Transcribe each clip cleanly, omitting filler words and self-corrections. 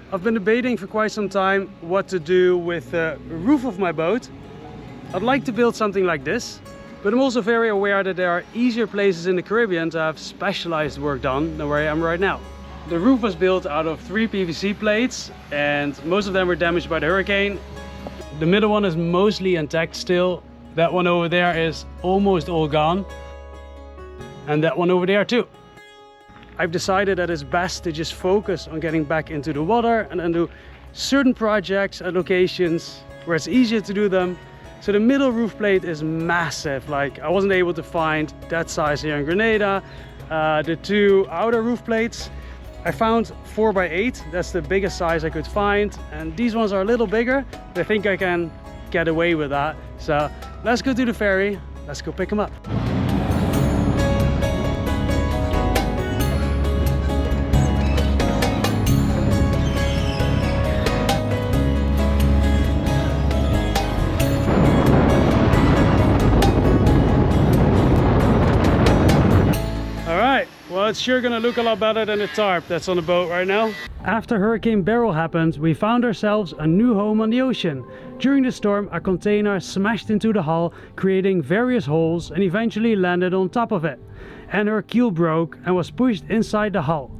I've been debating for quite some time what to do with the roof of my boat. I'd like to build something like this, but I'm also very aware that there are easier places in the Caribbean to have specialized work done than where I am right now. The roof was built out of 3 PVC plates and most of them were damaged by the hurricane. The middle one is mostly intact still. That one over there is almost all gone. And that one over there too. I've decided that it's best to just focus on getting back into the water and then do certain projects at locations where it's easier to do them. So the middle roof plate is massive. Like, I wasn't able to find that size here in Grenada. The 2 outer roof plates, I found 4x8. That's the biggest size I could find. And these ones are a little bigger, but I think I can get away with that. So let's go to the ferry. Let's go pick them up. Well, it's sure gonna look a lot better than the tarp that's on the boat right now. After Hurricane Beryl happened, we found ourselves a new home on the ocean. During the storm, a container smashed into the hull, creating various holes, and eventually landed on top of it. And her keel broke and was pushed inside the hull.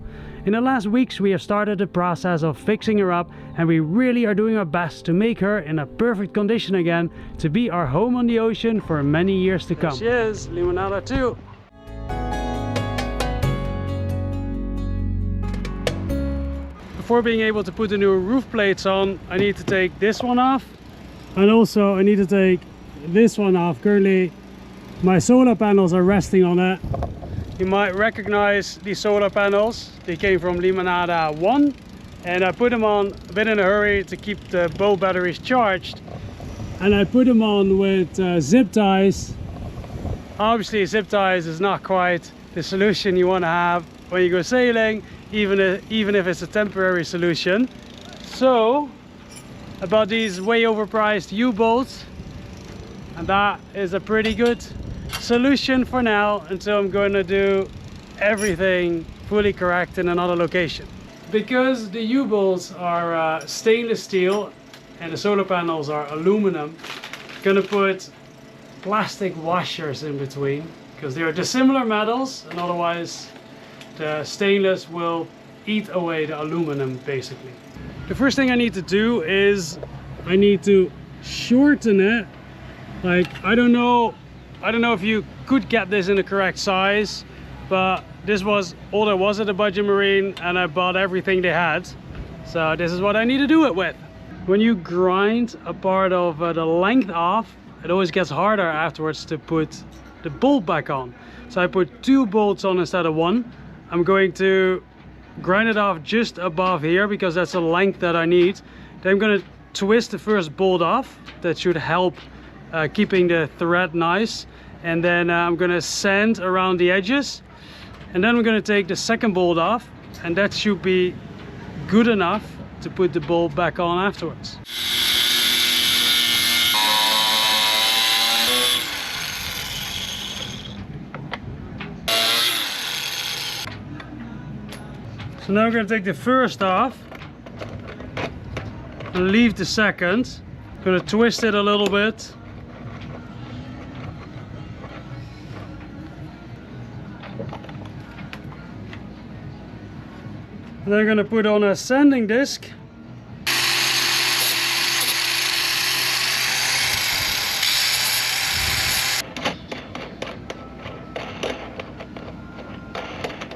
In the last weeks, we have started the process of fixing her up, and we really are doing our best to make her in a perfect condition again to be our home on the ocean for many years to come. There she is, Limonada 2. Before being able to put the new roof plates on, I need to take this one off, and also I need to take this one off. Currently my solar panels are resting on it. You might recognize these solar panels. They came from Limonada 1 and I put them on a bit in a hurry to keep the boat batteries charged, and I put them on with zip ties. Obviously zip ties is not quite the solution you want to have when you go sailing, even if it's a temporary solution. So I bought these way overpriced U-bolts, and that is a pretty good solution for now until I'm going to do everything fully correct in another location. Because the U-bolts are stainless steel and the solar panels are aluminum, I'm gonna put plastic washers in between because they are dissimilar metals, and otherwise the stainless will eat away the aluminum basically. The first thing I need to do is I need to shorten it. Like, I don't know if you could get this in the correct size, but this was all there was at the Budget Marine and I bought everything they had. So this is what I need to do it with. When you grind a part of the length off, it always gets harder afterwards to put the bolt back on. So I put 2 bolts on instead of 1. I'm going to grind it off just above here because that's the length that I need. Then I'm going to twist the first bolt off. That should help keeping the thread nice. And then I'm going to sand around the edges. And then I'm going to take the second bolt off, and that should be good enough to put the bolt back on afterwards. So now I'm going to take the first off and leave the second. I'm going to twist it a little bit. And then I'm going to put on a sanding disc.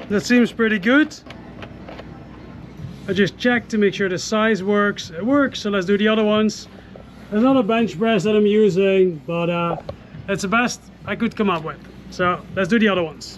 That seems pretty good. I just checked to make sure the size works. It works, so let's do the other ones. There's not a bench press that I'm using, but it's the best I could come up with. So let's do the other ones.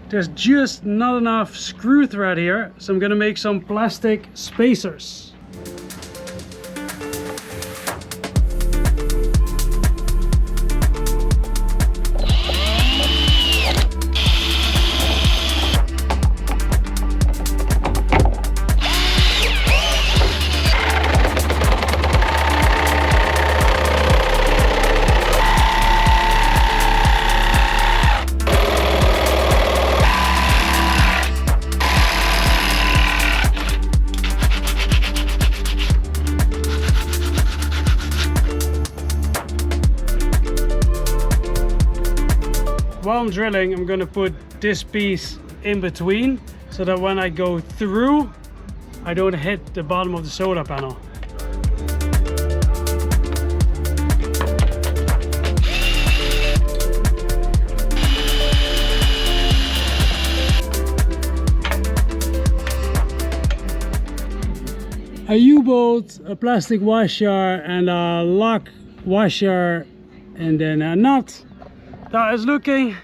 There's just not enough screw thread here, so I'm gonna make some plastic spacers. while I'm drilling, I'm gonna put this piece in between so that when I go through, I don't hit the bottom of the solar panel. A U-bolt, a plastic washer, and a lock washer, and then a nut. That is looking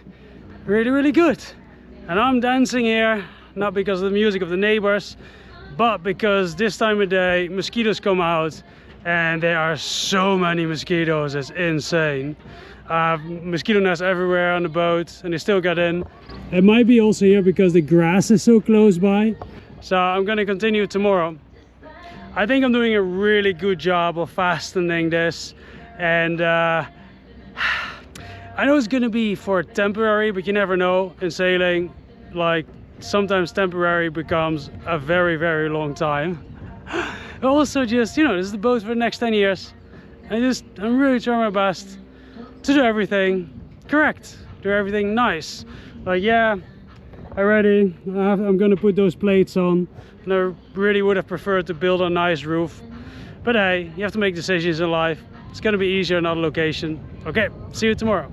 really, really good. And I'm dancing here, not because of the music of the neighbors, but because this time of day mosquitoes come out, and there are so many mosquitoes, it's insane. Mosquito nests everywhere on the boat, and they still get in. It might be also here because the grass is so close by. So I'm gonna continue tomorrow. I think I'm doing a really good job of fastening this, and I know it's gonna be for temporary, but you never know in sailing. Like, sometimes temporary becomes a very, very long time. But also just, you know, this is the boat for the next 10 years. I'm really trying my best to do everything correct, do everything nice. Like, yeah, I'm gonna put those plates on, and I really would have preferred to build a nice roof, but hey, you have to make decisions in life. It's gonna be easier in another location. Okay, see you tomorrow.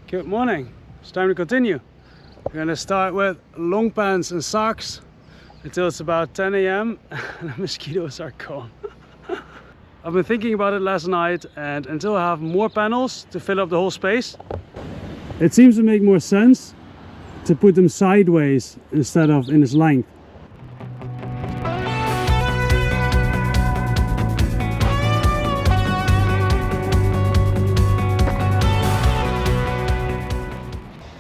Good morning, it's time to continue. We're gonna start with long pants and socks until it's about 10 AM and the mosquitoes are gone. I've been thinking about it last night, and until I have more panels to fill up the whole space, it seems to make more sense to put them sideways instead of in its length.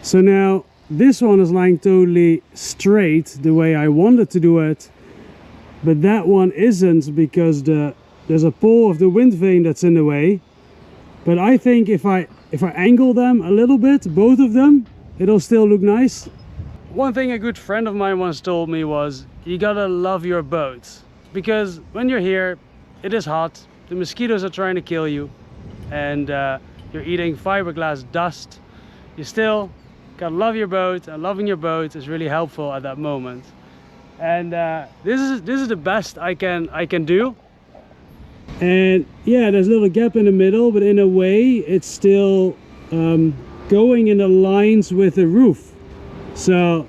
So now this one is lying totally straight the way I wanted to do it, but that one isn't because there's a pole of the wind vane that's in the way. But I think if I angle them a little bit, both of them, it'll still look nice. One thing a good friend of mine once told me was, you gotta love your boat, because when you're here, it is hot, the mosquitoes are trying to kill you, and you're eating fiberglass dust. You still gotta love your boat, and loving your boat is really helpful at that moment. And this is the best I can do. And yeah, there's a little gap in the middle, but in a way it's still going in the lines with the roof. So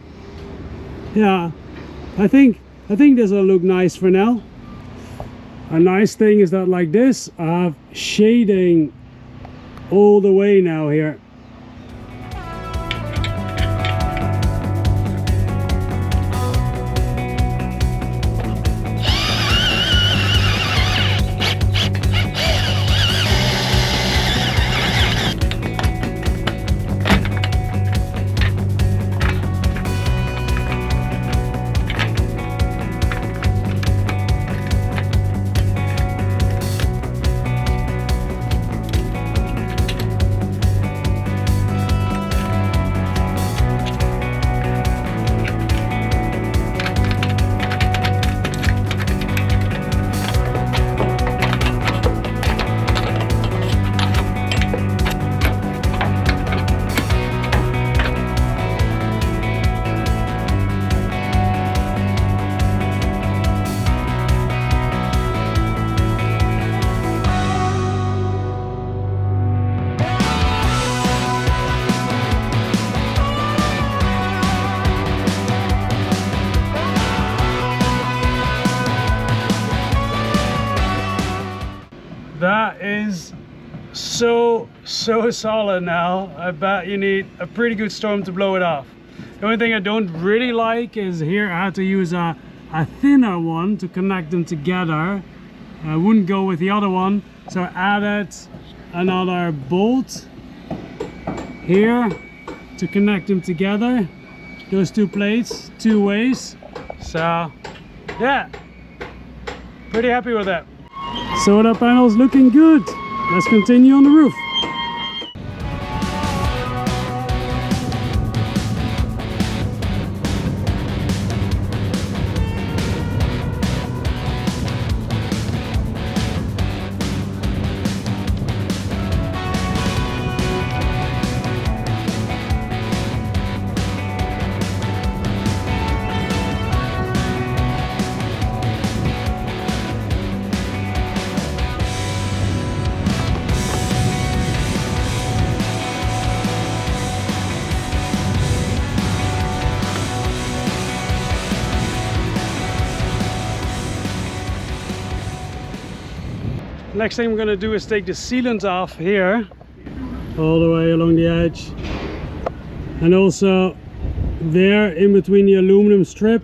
yeah, I think this will look nice for now. A nice thing is that, like this, I have shading all the way now here. That is so solid now. I bet you need a pretty good storm to blow it off. The only thing I don't really like is here I had to use a thinner one to connect them together. I wouldn't go with the other one, so I added another bolt here to connect them together. Those two plates, two ways. So yeah, pretty happy with that. Solar panels looking good. Let's continue on the roof. Next thing we're gonna do is take the sealant off here, all the way along the edge, and also there in between the aluminum strip.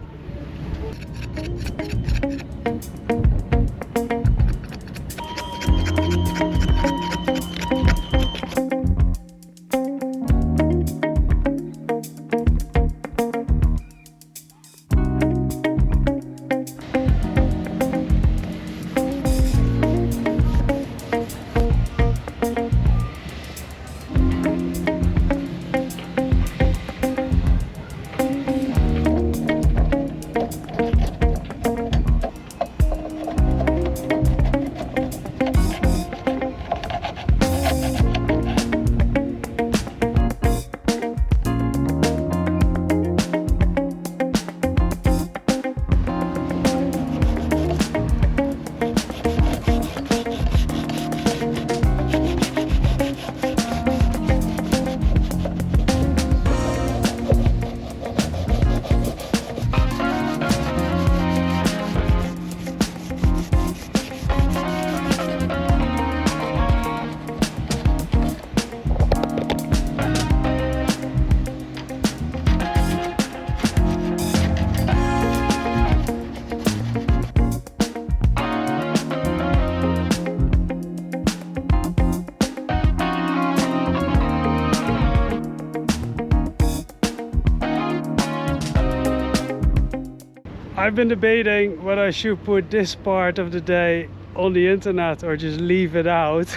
I've been debating whether I should put this part of the day on the internet or just leave it out.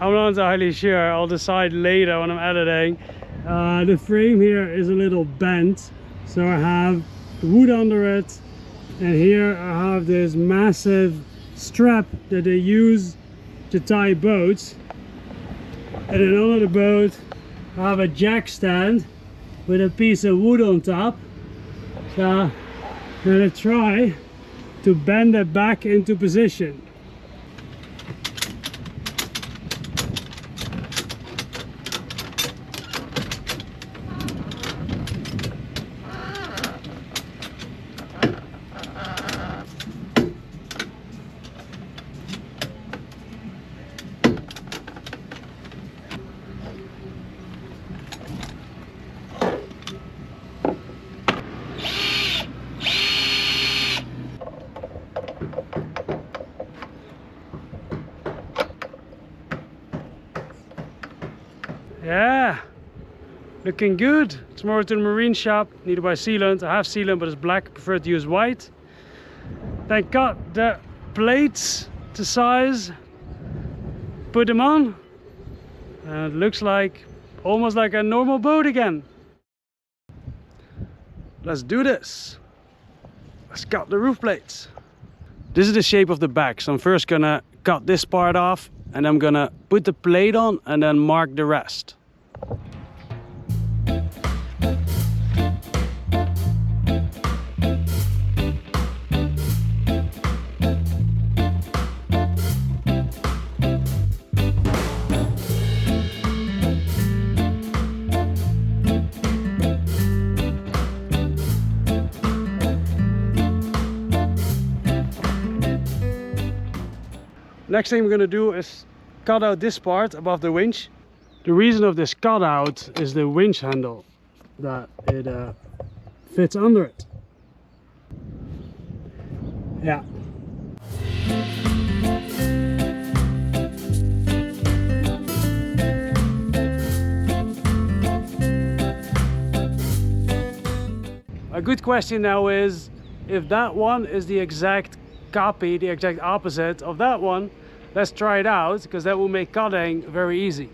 I'm not entirely sure. I'll decide later when I'm editing. The frame here is a little bent, so I have wood under it, and here I have this massive strap that they use to tie boats, and then under the boat I have a jack stand with a piece of wood on top. So I'm gonna try to bend it back into position. Yeah, looking good. It's more to the marine shop. Need to buy sealant. I have sealant, but it's black. I prefer to use white. Then cut the plates to size, put them on, and it looks like almost like a normal boat again. Let's do this. Let's cut the roof plates. This is the shape of the back, so I'm first gonna cut this part off, and I'm gonna put the plate on and then mark the rest. Next thing we're gonna do is cut out this part above the winch. The reason of this cutout is the winch handle, that it fits under it. Yeah. A good question now is, if that one is the exact copy, the exact opposite of that one, let's try it out, because that will make cutting very easy.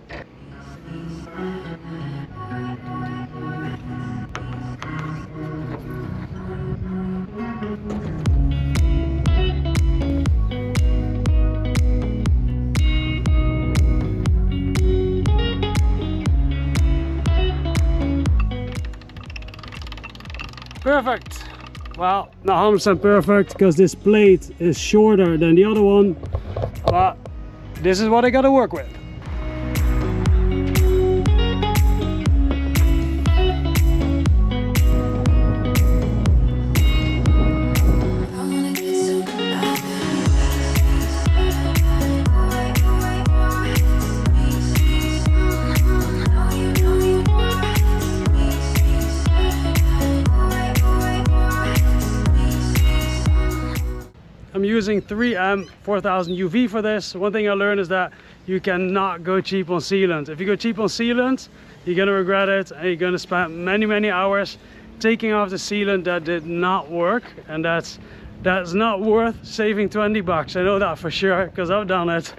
Perfect. Well, not 100% perfect because this plate is shorter than the other one, but this is what I gotta work with. I'm using 3M 4000 UV for this. One thing I learned is that you cannot go cheap on sealant. If you go cheap on sealant, you're gonna regret it, and you're gonna spend many hours taking off the sealant that did not work, and that's not worth saving 20 bucks. I know that for sure, because I've done it.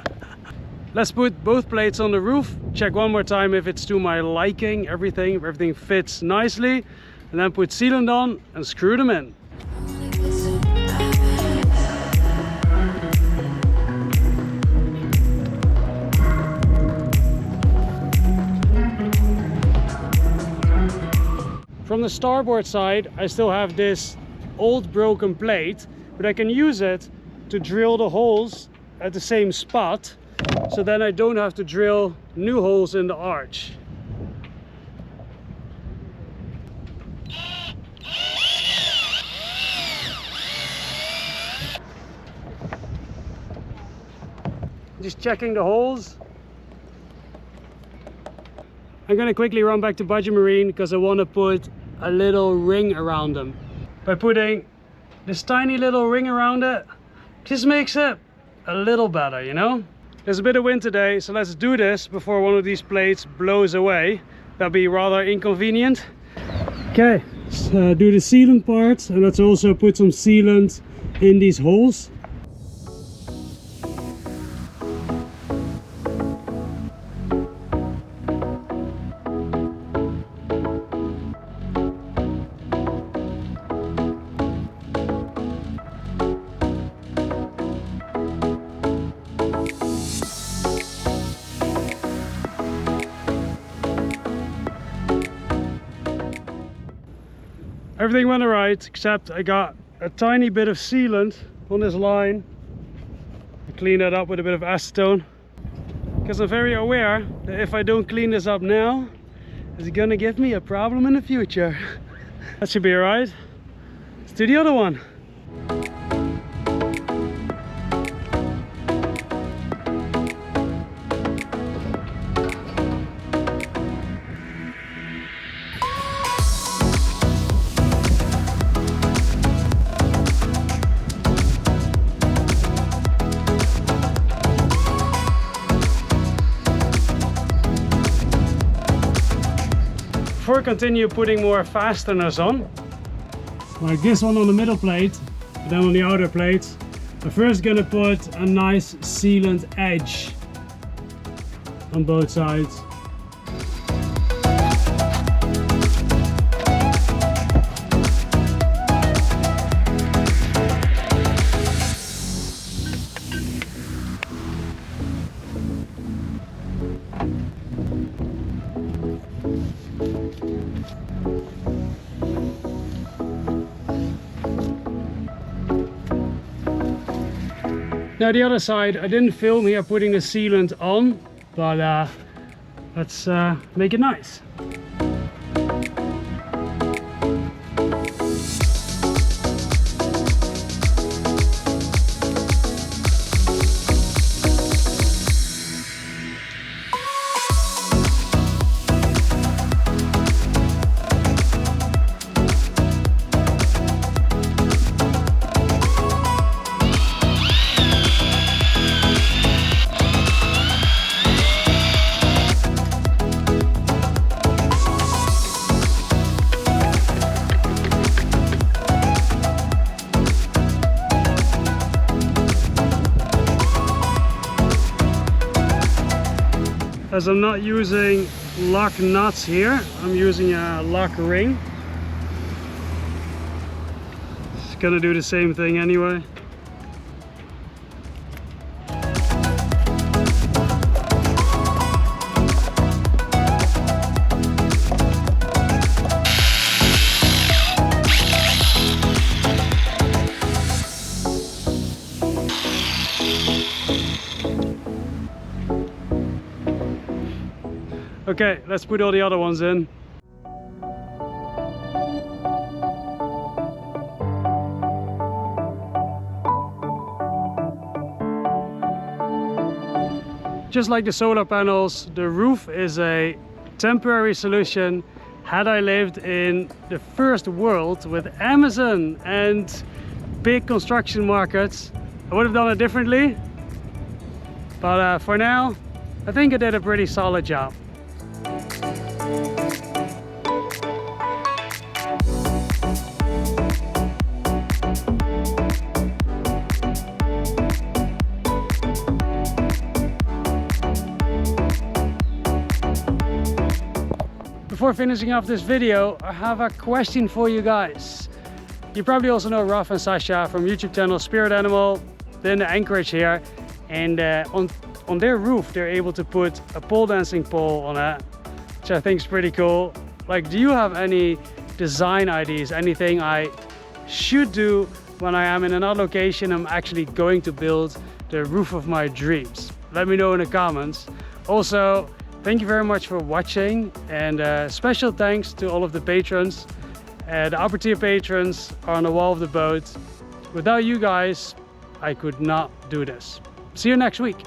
Let's put both plates on the roof, check one more time if it's to my liking, everything fits nicely, and then put sealant on and screw them in. From the starboard side, I still have this old broken plate, but I can use it to drill the holes at the same spot, so then I don't have to drill new holes in the arch. Just checking the holes. I'm gonna quickly run back to Budget Marine because I want to put a little ring around them. By putting this tiny little ring around it, just makes it a little better, you know? There's a bit of wind today, so let's do this before one of these plates blows away. That'd be rather inconvenient. Okay, let's do the sealant part, and let's also put some sealant in these holes. Everything went alright, except I got a tiny bit of sealant on this line. I cleaned that up with a bit of acetone, because I'm very aware that if I don't clean this up now, it's gonna give me a problem in the future. That should be alright. Let's do the other one. Before I continue putting more fasteners on, like this one on the middle plate, and then on the outer plates, I'm first gonna put a nice sealant edge on both sides. Now the other side, I didn't film here putting the sealant on, but let's make it nice. As I'm not using lock nuts here, I'm using a lock ring. It's gonna do the same thing anyway. Okay, let's put all the other ones in. Just like the solar panels, the roof is a temporary solution. Had I lived in the first world with Amazon and big construction markets, I would have done it differently, but for now I think I did a pretty solid job. Before finishing off this video, I have a question for you guys. You probably also know Raf and Sasha from YouTube channel Spirit Animal. They're in the anchorage here, and on their roof they're able to put a pole dancing pole on it, which I think is pretty cool. Like, do you have any design ideas, anything I should do when I am in another location I'm actually going to build the roof of my dreams? Let me know in the comments. Also, thank you very much for watching, and special thanks to all of the patrons. The upper tier patrons are on the wall of the boat. Without you guys, I could not do this. See you next week.